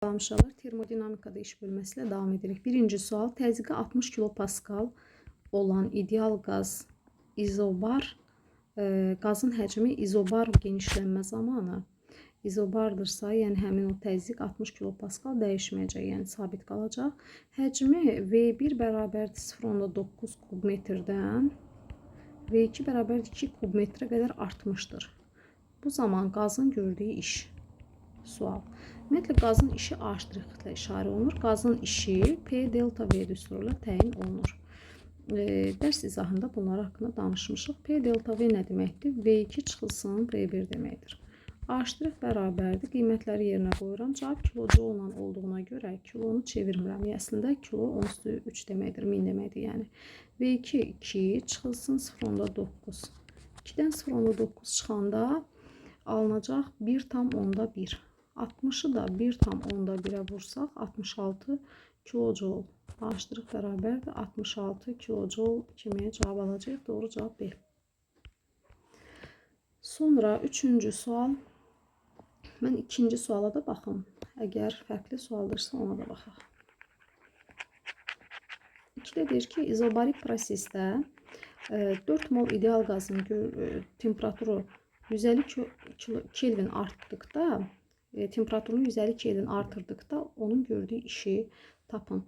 Salamşalar, termodinamikada iş bölməsilə davam edirik. Birinci sual, təzyiqi 60 kilopascal olan ideal qaz izobar, qazın həcmi izobar genişlənmə zamanı izobardırsa, yəni həmin o təzyiq 60 kilopascal dəyişməyəcək, yəni sabit qalacaq. Həcmi V1 bərabərdir 0,9 kub metrdən V2 bərabərdir 2 kub metrə qədər artmışdır. Bu zaman qazın gördüyü iş. Sual. Ümumiyyətlə, qazın işi A ştrixlə işarə olunur. Qazın işi P delta V düsturu ilə təyin olunur. Dərs izahında bunlar haqqında danışmışıq. P delta V nə deməkdir? V2 çıxılsın V1 deməkdir. A ştrix bərabərdir. Qiymətləri yerinə qoyuram. Cavab kilojoul'la olduğuna görə kilonu çevirmirəm. Əslində kilo 10^3 deməkdir, 1000 deməkdir. Yəni V2 2 çıxılsın 0,9. 2-dən 0,9 çıxanda alınacaq 1,1. 60'ı da 1,1'e vursaq 66 kilojoule. A ştrix bərabərdir 66 kilojoule kimi cavab alacaq. Doğru cavab B. Sonra üçüncü sual. Mən ikinci suala da baxım. Əgər fərqli sualdırsa ona da baxaq. 2-də deyir ki, izobarik prosesdə 4 mol ideal qazın temperaturu 150 Kelvin artdıqda temperaturunu 150 Kelvin artırdıqda onun gördüyü işi tapın.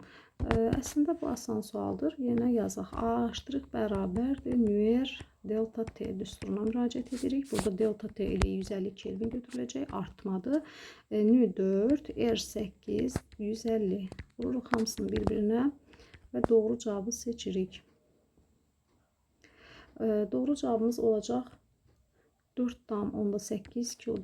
Əslində bu asan sualdır. Yenə yazaq. A ştrix bərabərdir nümer delta T düsturuna müraciət edirik. Burada delta T ilə 150 Kelvin götürüləcək. Artmadır. Nü 4, R8, 150. Vururuq hamısını bir-birinə və doğru cavabı seçirik. Doğru cavabımız olacaq 4,8 kilo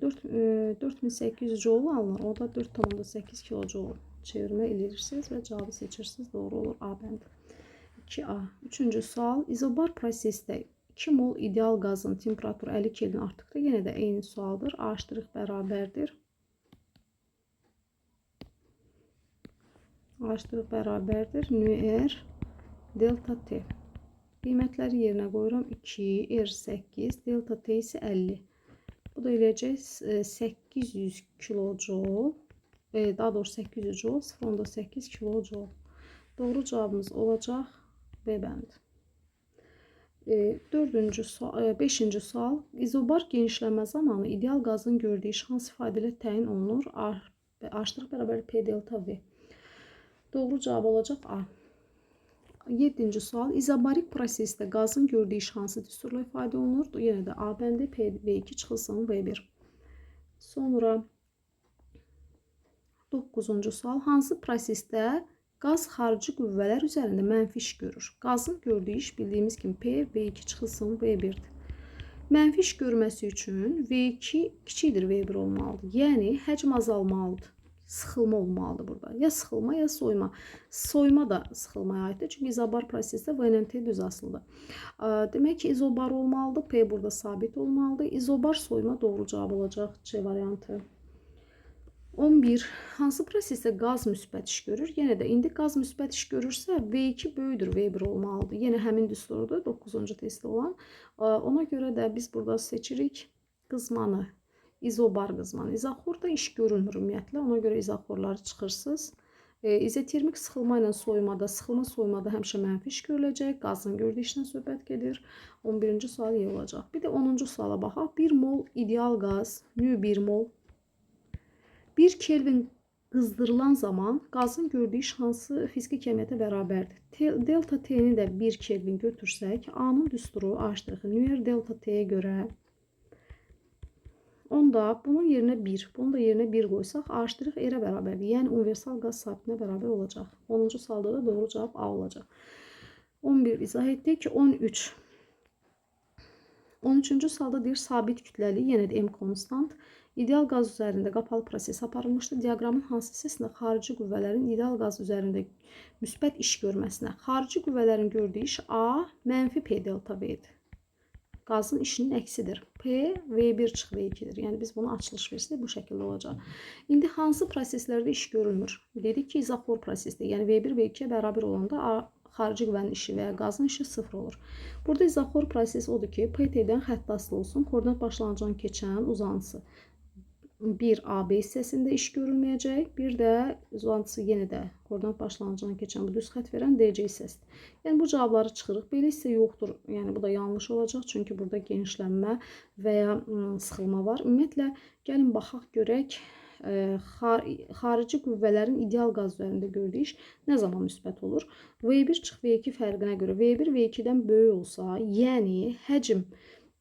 4800 joule alınır. O da 4,8 kilojoule çevirmə edirsiniz və cavabı seçirsiniz. Doğru olur A bəndi. 2A. Üçüncü sual. İzobar prosesdə 2 mol ideal qazın temperaturu 50 Kelvin artdıqda yenə də eyni sualdır. A ştrix bərabərdir. A ştrix bərabərdir. Nüer delta T. Qiymətləri yerinə qoyuram. 2, R8, delta T isə 50. Bu da eləyəcək 800 kilojoule. Daha doğrusu 800 joule, 0,8 kilojoule. Doğru cavabımız olacaq B bəndi. Beşinci sual. İzobar genişlənmə zamanı ideal qazın gördüyü iş hansı ifadə ilə təyin olunur? A ştrix bərabər P delta V. Doğru cavab olacaq A. 7-ci sual. İzobarik prosesdə qazın gördüyü iş hansı düsturla ifadə olunur? Yenə də A bəndi V2 çıxılsın V1. Sonra 9-cu sual. Hansı prosesdə qaz xarici qüvvələr üzərində mənfi iş görür? Qazın gördüyü iş bildiyimiz kimi P V2 çıxılsın V1'dir. Mənfi iş görməsi üçün V2 kiçikdir V1 olmalıdır. Yəni həcm azalmalıdır. Sıxılma olmalıdır burada. Ya sıxılma, ya soyma. Soyma da sıxılmaya aiddir. Çünki izobar prosesdə VNT düz asılıdır. Demək ki, izobar olmalıdır. P burada sabit olmalıdır. İzobar soyma doğru cavab olacaq C variantı. 11. Hansı prosesdə qaz müsbət iş görür? Yenə də indi qaz müsbət iş görürsə V2 böyüdür V1 olmalıdır. Yenə həmin düsturdur 9-cu testdə olan. Ona görə də biz burada seçirik qızmanı. İzobar qızmanı. İzoxorda iş görülmür ümumiyyətlə. Ona görə izoxorları çıxırsınız. İzotermik sıxılma ilə soymada, sıxılma soymada həmişə mənfi iş görüləcək. Qazın gördüyü işdən söhbət gedir. 11-ci sual Y olacaq. Bir də 10-cu suala baxaq. 1 mol ideal qaz, nü 1 mol. 1 Kelvin qızdırılan zaman qazın gördüyü iş hansı fiziki kəmiyyətə bərabərdir? Delta T-ni də 1 Kelvin götürsək, A-nın düsturu A ştrixi nümer delta T-yə görə onda bunun yerinə 1, bunu da yerinə 1 qoysaq, A ştrix R-ə bərabərdir. Yəni universal qaz sabitinə bərabər olacaq. 10-cu sualda da doğru cavab A olacaq. 11 izah etdik ki, 13. 13-cü sualda deyir, sabit kütləli, yenə də M konstant. İdeal qaz üzərində qapalı proses aparılmışdır. Diaqramın hansı hissəsində xarici qüvvələrin ideal qaz üzərində müsbət iş görməsinə. Xarici qüvvələrin gördüyü iş A mənfi P delta V-dir. Qazın işinin əksidir. P V1 çıx V2'dir. Yəni biz bunu açılış versiyada bu şəkildə olacaq. İndi hansı proseslərdə iş görülmür? Dedik ki, izoxor prosesdə, yəni V1 V2'yə bərabər olanda xarici qüvvənin işi və ya qazın işi 0 olur. Burada izoxor proses odur ki, PT-dən xətt asılı olsun, koordinat başlanğıcından keçən uzantısı bir AB hissəsində iş görülməyəcək, bir də uzantısı yenə də koordinat başlanğıcından keçən bu düz xətt verən DC hissəsidir. Yəni bu cavabları çıxırıq. Belə isə yoxdur. Yəni bu da yanlış olacaq, çünki burada genişlənmə və ya sıxılma var. Ümumiyyətlə gəlin baxaq görək xarici qüvvələrin ideal qaz üzərində gördüyü iş nə zaman müsbət olur? V1 çıx V2 fərqinə görə V1 V2-dən böyük olsa, yəni həcm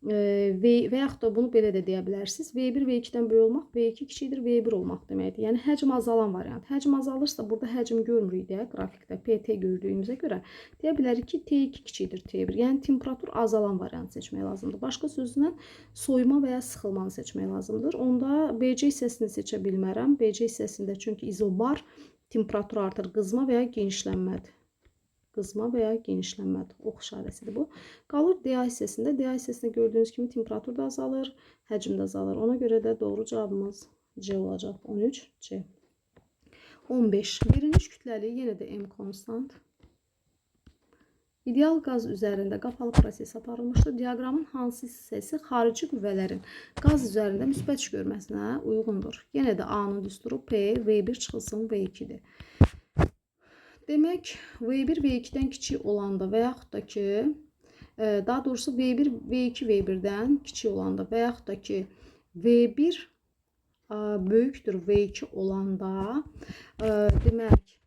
və yaxud da bunu belə də deyə bilərsiniz. V1 V2-dən böyük olmaq, V2 kiçikdir V1 olmaq deməkdir. Yəni həcm azalan variant. Həcm azalırsa burada həcm görmürük də qrafikdə PT gördüyümüzə görə deyə bilərik ki, T2 kiçikdir T1. Yəni temperatur azalan variant seçmək lazımdır. Başqa sözlə soyuma və ya sıxılmanı seçmək lazımdır. Onda BC hissəsini seçə bilmərəm. BC hissəsində çünki izobar temperatur artır, qızma və ya genişlənmədir. Qızma və ya genişlənmədir. Ox işarəsidir bu. Qalır DA hissəsində. DA hissəsində gördüyünüz kimi temperatur da azalır, həcm də azalır. Ona görə də doğru cavabımız C olacaq. 13 C. 15. Verilmiş kütləli yenə də M konstant. İdeal qaz üzərində qapalı proses aparılmışdır. Diaqramın hansı hissəsi xarici qüvvələrin qaz üzərində müsbət iş görməsinə uyğundur? Yenə də A-nın düsturu P, V1 çıxılsın V2-dir. Demək, V1 V2-dən kiçik olanda və yaxud da ki, daha doğrusu V1 V2 V1-dən kiçik olanda və yaxud da ki, V1 böyükdür V2 olanda, demək,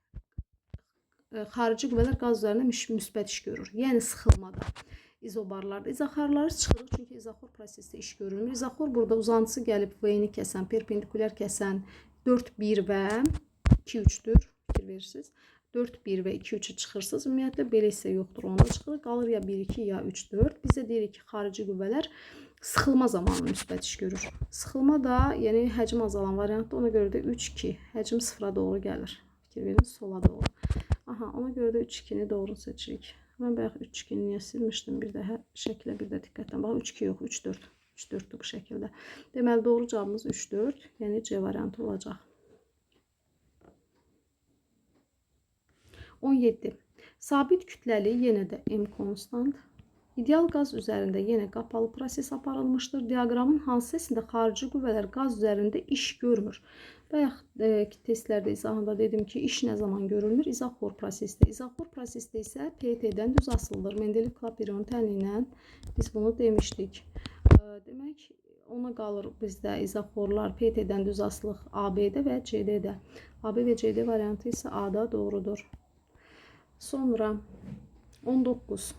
xarici qüvvələr qaz üzərində müsbət iş görür. Yəni sıxılmada. İzobarlarda izaxorları çıxırıq, çünki izaxor prosesdə iş görülmür. İzaxor burada uzantısı gəlib V-ni kəsən, perpendikulyar kəsən 4, 1 və 2, 3-dür. Fikir verirsiniz. 4, 1 və 2, 3-ü çıxırsınız. Ümumiyyətlə, belə isə yoxdur. Onda çıxır. Qalır ya 1, 2, ya 3, 4. Bizə deyirik ki, xarici qüvvələr sıxılma zamanı müsbət iş görür. Sıxılma da, yəni həcm azalan variantda, ona görə də 3, 2. Həcm sıfıra doğru gəlir. Fikir verin, sola doğru. Aha, ona görə də 3, 2-ni doğru seçirik. Mən bayaq 3, 2-ni niyə silmişdim? Bir də şəklə bir də diqqətlə bax. 3, 2 yox, 3, 4. 3, 4-dür bu şəkildə. Deməli, doğru cavabımız 3, 4. Yəni C variantı olacaq. 17. Sabit kütləli yenə də M konstant. İdeal qaz üzərində yenə qapalı proses aparılmışdır. Diaqramın hansı hissəsində xarici qüvvələr qaz üzərində iş görmür? Bayaq testlərdə izahında dedim ki, iş nə zaman görülmür? İzaxor prosesdə. İzaxor prosesdə isə PT-dən düz asılıdır. Mendeleev-Klaperon tənliyi ilə biz bunu demişdik. Demək, ona qalır bizdə izaxorlar PT-dən düz asılıq AB-də və CD-də. AB və CD variantı isə A-da doğrudur. Sonra 19.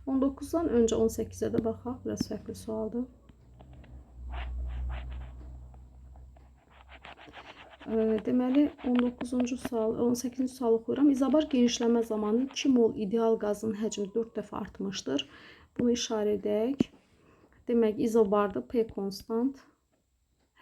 19-dan öncə 18-ə də baxaq. Biraz fərqli sualdır. Deməli, 18-ci sual oxuyuram. İzobar genişlənmə zamanı 2 mol ideal qazın həcmi 4 dəfə artmışdır. Bunu işarə edək. Demək, izobarda P konstant.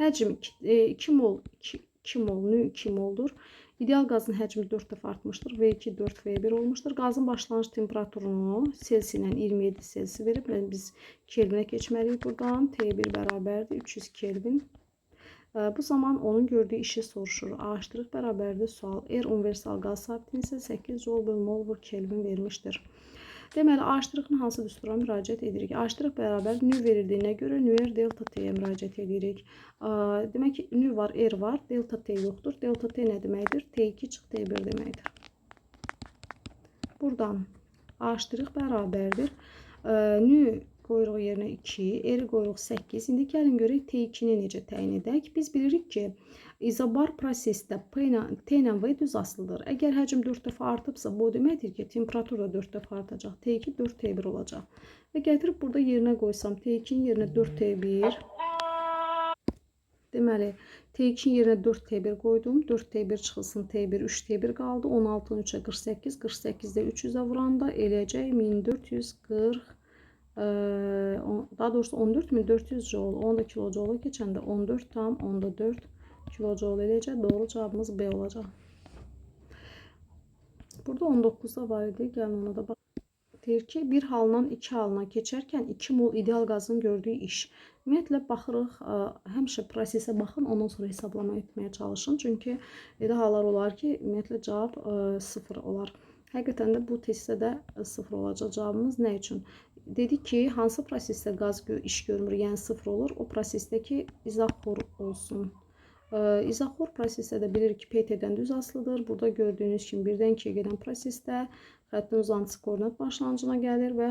Həcm 2 mol, 2 mol, nü 2 moldur. İdeal qazın həcmi 4 dəfə artmışdır. V2, 4, V1 olmuşdur. Qazın başlanğıc temperaturunu Selsi ilə 27 Selsi verib. Biz Kelvinə keçməliyik buradan. T1 bərabərdir 300 Kelvin. Bu zaman onun gördüyü işi soruşur. A' bərabərdir sual. R universal qaz sabitinin isə 8 joule bölü mol vur Kelvin vermişdir. Deməli, A'-ın hansı düstura müraciət edirik? A' bərabər nü verildiyinə görə nüər delta T-yə müraciət edirik. Demək ki, nü var, R var, delta T yoxdur. Delta T nə deməkdir? T2 çıx T1 deməkdir. Buradan A' bərabərdir. Nü qoyuruq yerinə 2, R qoyuruq 8. İndi gəlin görək T2-ni necə təyin edək. Biz bilirik ki, izobar prosesdə T ilə V düz asılıdır. Əgər həcm 4 dəfə artıbsa, bu deməkdir ki, temperatur da 4 dəfə artacaq. T2 4 T1 olacaq. Və gətirib burada yerinə qoysam, T2-nin yerinə 4 T1. Deməli, T2-nin yerinə 4 T1 qoydum. 4 T1 çıxılsın T1, 3 T1 qaldı. 16-nın 3-ə 48, 48-də 300-ə vuranda eləyəcək 1440. Daha doğrusu 14.400 joule, 10 da kilojoule keçəndə 14 tam 10'da 4 kilojoule eləyəcək. Doğru cavabımız B olacaq. Burada 19'da var idi. Gəlin ona da bax. Deyir ki, bir haldan 2 halına keçərkən 2 mol ideal qazın gördüyü iş. Ümumiyyətlə baxırıq, həmişə prosesə baxın, ondan sonra hesablama etməyə çalışın. Çünki elə hallar olar ki, ümumiyyətlə cavab 0 olar. Həqiqətən də bu testdə də 0 olacaq cavabımız. Nə üçün? Dedik ki, hansı prosesdə qaz iş görmür, yəni sıfır olur? O prosesdəki izoxor olsun. İzoxor prosesdə də bilirik ki, PT-dən düz asılıdır. Burada gördüyünüz kimi 1-dən 2-yə gedən prosesdə xəttin uzantısı koordinat başlanğıcına gəlir və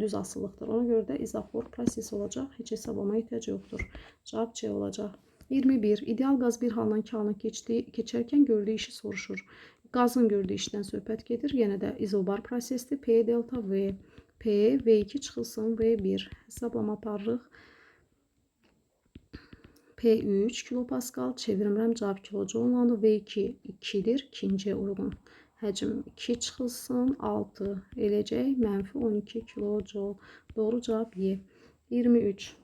düz asılıqdır. Ona görə də izoxor proses olacaq. Heç hesablamaya ehtiyac yoxdur. Cavab C olacaq. 21. İdeal qaz bir haldan iki halına keçərkən gördüyü işi soruşur. Qazın gördüyü işdən söhbət gedir. Yenə də izobar prosesdir. P delta V. P, V2 çıxılsın, V1. Hesablama aparırıq. P3 kilopascal, çevirmirəm, cavab kilojoullandır. V2 2-dir, ikinciyə uyğun. Həcm 2 çıxılsın, 6 eləcək, mənfi 12 kilojoul. Doğru cavab Y. 23.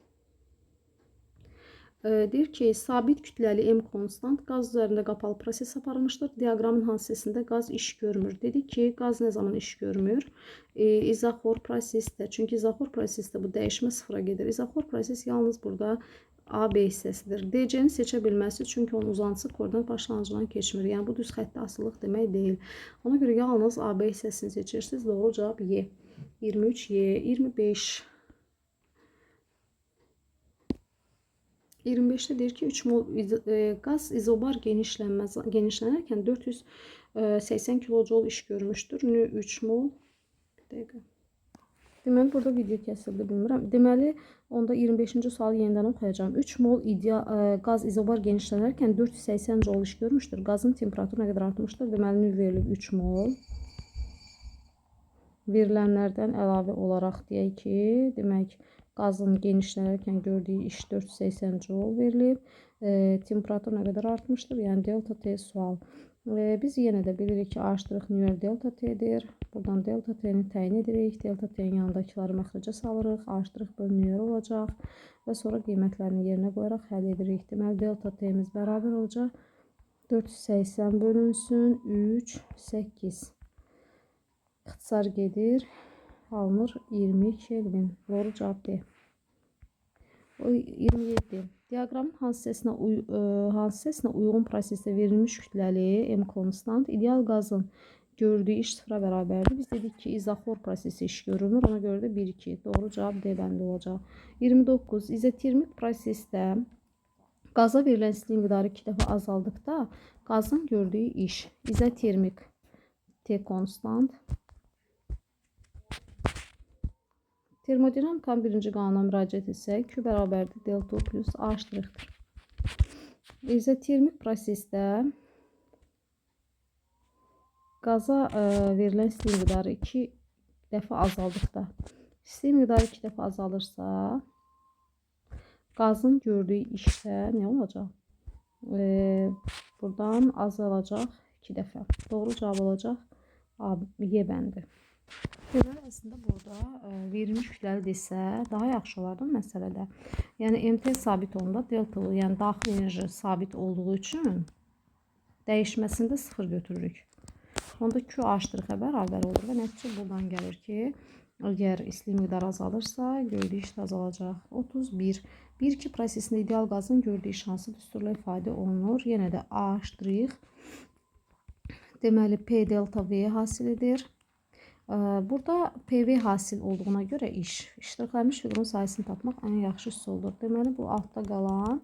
Deyir ki, sabit kütləli M konstant qaz üzərində qapalı proses aparılmışdır. Diaqramın hansısında qaz iş görmür? Dedik ki, qaz nə zaman iş görmür? İzoxor prosesdə. Çünki izoxor prosesdə bu dəyişmə sıfıra gedir. İzoxor proses yalnız burada A, B hissəsidir. DC-ni seçə bilməsi, çünki onun uzantısı koordinat başlanğıcından keçmir. Yəni, bu düz xəttdə asılıq demək deyil. Ona görə yalnız A, B hissəsini seçirsiniz. Doğru cavab Y. 23 Y. 25. 25'te deyir ki 3 mol qaz izobar genişlənərkən 480 kilojoul iş görmüşdür. 3 mol. Bir dəqiqə. Deməli, burada video kəsildi, bilmirəm. Deməli, onda 25-ci sualı yenidən oxuyacağım. 3 mol qaz izobar genişlənərkən 480 joule iş görmüşdür. Qazın temperaturu nə qədər artmışdır? Deməli, nüv verilib 3 mol. Verilənlərdən əlavə olaraq deyək ki, demək, qazın genişlənərkən gördüyü iş 480 joule verilib. Temperatur nə qədər artmışdır? Yəni, delta T sual. Biz yenə də bilirik ki, A' nüvəl delta T'dir. Buradan delta T'ni təyin edirik. Delta T'nin yanındakiləri məxrəcə salırıq. A' bölü nüvəl olacaq. Və sonra qiymətlərini yerinə qoyaraq həll edirik. Deməli, delta T'miz bərabər olacaq. 480 bölünsün. 3, 8. İxtisar gedir. Alınır 20 Kelvin. Doğru cavab D. 27. Diaqramın hansı hissəsinə uyğun prosesdə verilmiş kütləli M konstant ideal qazın gördüyü iş sıfıra bərabərdir. Biz dedik ki, izoxor prosesi iş görülmür. Ona görə də 1-2. Doğru cavab D bəndə olacaq. 29. İzotermik prosesdə qaza verilən isti miqdarı 2 dəfə azaldıqda qazın gördüyü iş. İzotermik T konstant. Termodinamikanın birinci qanuna müraciət etsək, Q bərabərdir delta plus A'-dir. İzotermik prosesdə qaza verilən isti miqdarı 2 dəfə azaldıqda, isti miqdarı 2 dəfə azalırsa, qazın gördüyü işdə nə olacaq? Buradan azalacaq 2 dəfə. Doğru cavab olacaq Y bəndi. Deməli, əslində burada verilmiş kütləli desə, daha yaxşı olardı məsələdə. Yəni, MT sabit olanda deltalı, yəni daxil enerji sabit olduğu üçün dəyişməsində 0 götürürük. Onda Q A' bərabər olur və nəticə buradan gəlir ki, əgər isti miqdar azalırsa, gördüyü iş də azalacaq. 31. 1-2 prosesində ideal qazın gördüyü iş hansı düsturla ifadə olunur? Yenə də A', deməli P delta V hasilidir. Burada PV hasil olduğuna görə iştiraklanmış fiqurun sayısını tapmaq ən yaxşı üsuldur. Deməli, bu altda qalan,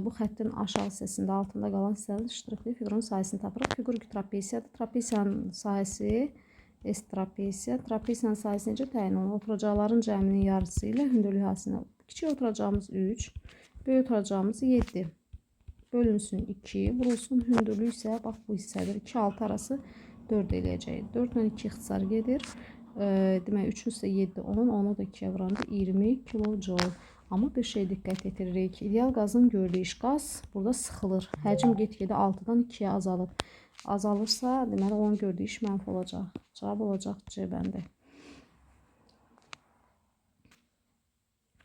bu xəttin aşağı hissəsində altında qalan hissənin iştiraklı fiqurun sayısını tapırıq. Fiqur trapesiyadır. Trapesiyanın sahəsi S trapesiya. Trapesiyanın sahəsi necə təyin olunur? Oturacaqların cəminin yarısı ilə hündürlük hasilində. Kiçik oturacağımız 3, böyük oturacağımız 7. Bölünsün 2, vurulsun hündürlük isə, bax bu hissədir. 2-6 arası 4 eləyəcək. 4 ilə 2 ixtisar gedir. Demək, 3-ün üstə 7, 10, onu da 2-yə vuranda 20 kilojoule. Amma bir şey diqqət etiririk. İdeal qazın gördüyü iş qaz burada sıxılır. Həcm get-gedə 6-dan 2-yə azalır. Azalırsa, deməli, onun gördüyü iş mənfi olacaq. Cavab olacaq C bəndi.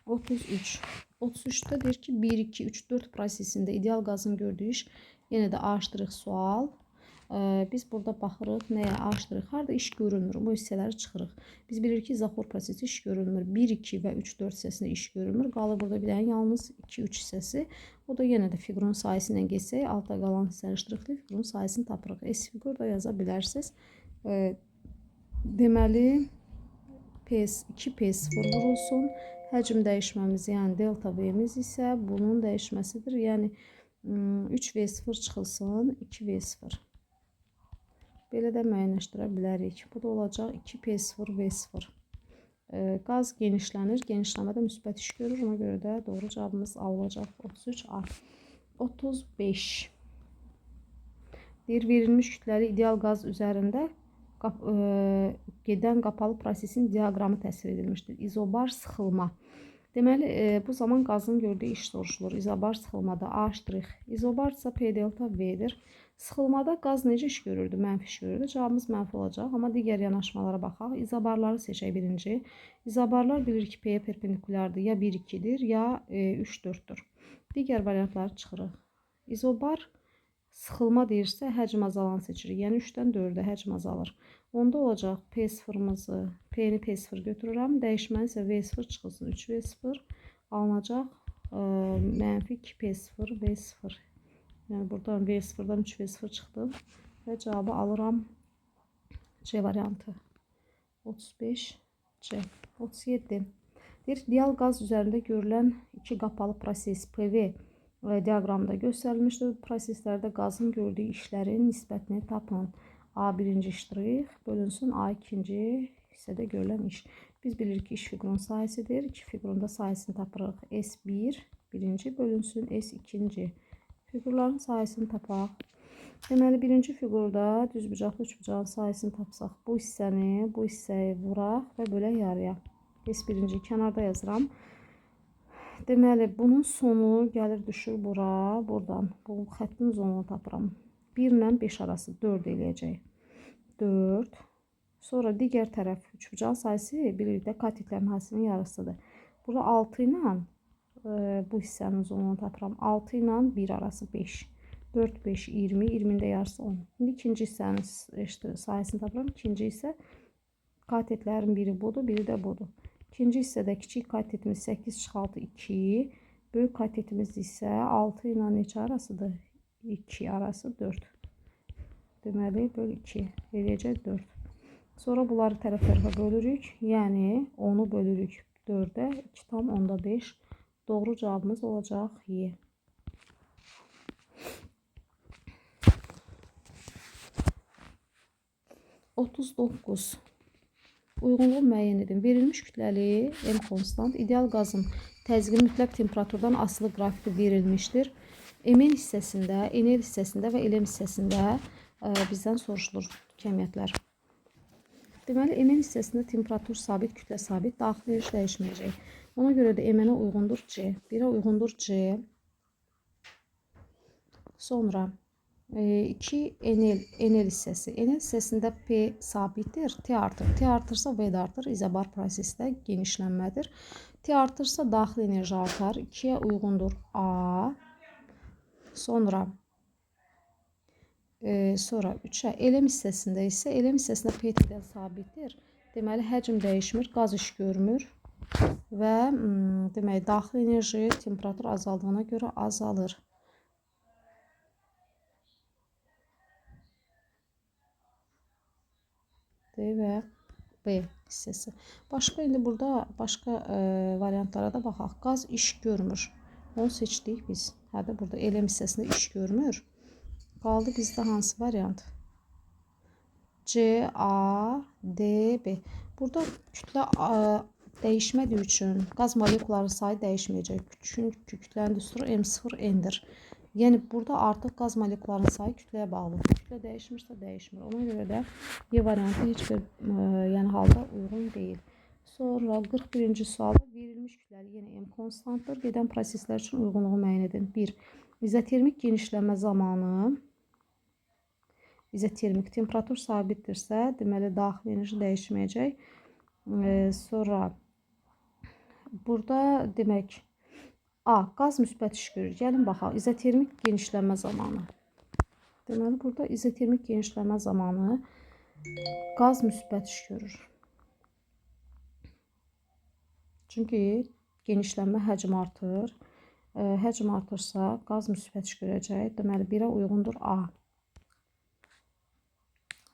33. 33-də deyir ki, 1, 2, 3, 4 prosesində ideal qazın gördüyü iş yenə də A' sual. Biz burada baxırıq nəyə? A', harada iş görülmür? Bu hissələri çıxırıq. Biz bilirik ki, izoxor prosesi iş görülmür. 1, 2 və 3, 4 hissəsində iş görülmür. Qalır burada bir dənə yalnız 2, 3 hissəsi. O da yenə də fiqurun sayısı ilə geçsək, altta qalan hissəli ştrixli fiqurun sayısını tapırıq. S fiqur da yaza bilərsiniz. Deməli, 2P0 vurulsun. Həcm dəyişməmiz, yəni delta V'miz isə bunun dəyişməsidir. Yəni 3V0 çıxılsın, 2V0. Belə də müəyyənləşdirə bilərik. Bu da olacaq 2P0 V0. Qaz genişlənir. Genişləmədə müsbət iş görür. Ona görə də doğru cavabımız A olacaq. 33A. 35. Deyir, verilmiş kütləli ideal qaz üzərində gedən qapalı prosesin diaqramı təsvir edilmişdir. İzobar sıxılma. Deməli, bu zaman qazın gördüyü iş soruşulur. İzobar sıxılmada A', izobarsa P delta V'dir. Sıxılmada qaz necə iş görürdü? Mənfi iş görürdü. Cavabımız mənfi olacaq. Amma digər yanaşmalara baxaq. İzobarları seçək birinci. İzobarlar bilir ki, P'yə perpendikulardır. Ya 1-2'dir, ya 3-4'dür. Digər variantları çıxırıq. İzobar sıxılma deyirsə, həcm azalan seçirik. Yəni 3-dən 4-ə həcm azalır. Onda olacaq P0'mızı, P'ni P0 götürürəm. Dəyişməni isə V0 çıxılsın. 3V0 alınacaq. Mənfi 2P0 V0. Yəni buradan V0'dan 3V0 çıxdım və cavabı alıram C variantı. 35 C. 37. Deyir, ideal qaz üzərində görülən iki qapalı proses PV diaqramda göstərilmişdir. Proseslərdə qazın gördüyü işlərin nisbətini tapın. A birinci ştrix bölünsün A ikinci hissədə görülən iş. Biz bilirik ki, iş fiqurun sayəsidir. İki fiqurunda sayəsini tapırıq. S1 birinci bölünsün S ikinci. Fiqurların sayəsini tapaq. Deməli, birinci fiqurda düzbucaqlı üçbucağın sayəsini tapsaq, bu hissəni, bu hissəyi vuraq və bölək yarıya. S1-ci kənarda yazıram. Deməli, bunun sonu gəlir düşür bura, buradan. Bu xəttin zonunu tapıram. 1 ilə 5 arası 4 eləyəcək. 4. Sonra digər tərəf üçbucağın sayısı birlikdə katetlərin hissəsinin yarısıdır. Burada 6 ilə bu hissənin zonunu tapıram. 6 ilə 1 arası 5. 4, 5, 20, 20'də yarısı 10. İndi ikinci hissənin sayısını tapıram. İkinci isə katetlərin biri budur, biri də budur. İkinci hissədə kiçik katetimiz 8 çıxaltı 2. Böyük katetimiz isə 6 ilə neçə arasıdır? 2 arası 4. Deməli, böl 2. Eləyəcək 4. Sonra bunları tərəf-tərəfə bölürük. Yəni, 10'u bölürük 4'ə. 2,5. Doğru cavabımız olacaq Y. (39) Uyğunluğu müəyyən edin. Verilmiş kütləli M konstant ideal qazın təzyiqi mütləq temperaturdan asılı qrafiki verilmişdir. Mn hissəsində, Nl hissəsində və Lm hissəsində bizdən soruşulur kəmiyyətlər. Deməli, Mn hissəsində temperatur sabit, kütlə sabit, daxili enerji dəyişməyəcək. Ona görə də Mn-ə uyğundur C. 1'ə uyğundur C. Sonra 2 Nl hissəsi. Nl hissəsində P sabitdir, T artır. T artırsa V də artır. İzobar prosesdə genişlənmədir. T artırsa daxili enerji artar. 2'yə uyğundur A. Sonra 3'ə Lm hissəsində isə Lm hissəsində P T-dən sabitdir. Deməli, həcm dəyişmir, qaz iş görmür və demək, daxili enerji temperatur azaldığına görə azalır. D və B hissəsi. İndi burada başqa variantlara da baxaq. Qaz iş görmür. Onu seçdik biz. Hədə burada Lm hissəsində iş görmür. Qaldı bizdə hansı variant? C, A, D, B. Burada kütlə dəyişmədiyi üçün qaz molekularının sayı dəyişməyəcək. Çünki kütlənin düsturu M0N'dir. Yəni, burada artıq qaz molekularının sayı kütləyə bağlıdır. Kütlə dəyişmirsə dəyişmir. Ona görə də Y variantı heç bir halda uyğun deyil. Sonra 41-ci sualda verilmiş kütləli yenə M konstantdır. Gedən proseslər üçün uyğunluğu müəyyən edin. 1. İzotermik genişlənmə zamanı izotermik temperatur sabitdirsə, deməli, daxili enerji dəyişməyəcək. Sonra burada demək A. Qaz müsbət iş görür. Gəlin baxaq. İzotermik genişlənmə zamanı. Deməli, burada izotermik genişlənmə zamanı qaz müsbət iş görür. Çünki genişlənmə həcm artır. Həcm artırsa qaz müsbət iş görəcək. Deməli, 1'ə uyğundur A.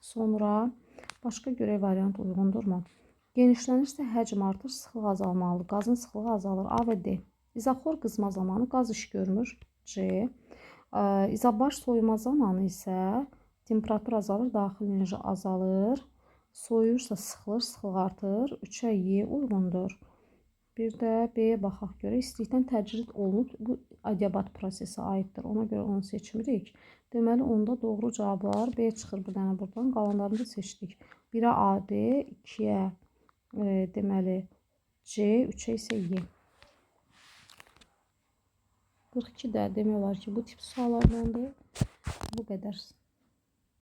Sonra başqa görək variant uyğundurmu? Genişlənirsə həcm artır, sıxlıq azalmalıdır. Qazın sıxlığı azalır. A və D. İzoxlor qızma zamanı qaz iş görmür. C. İzobar soyuma zamanı isə temperatur azalır, daxil enerji azalır. Soyuyursa sıxılır, sıxlıq artır. 3-ə Y uyğundur. Bir də B-yə baxaq görə. İstilikdən təcrid olunub, bu adiabat prosesə aiddir. Ona görə onu seçmirik. Deməli, onda doğru cavablar B çıxır bir dənə buradan. Qalanlarını da seçdik. 1-ə A, D, 2-yə deməli C, 3-ə isə Y. 42 də demək olar ki, bu tip suallardandır. Bu qədər.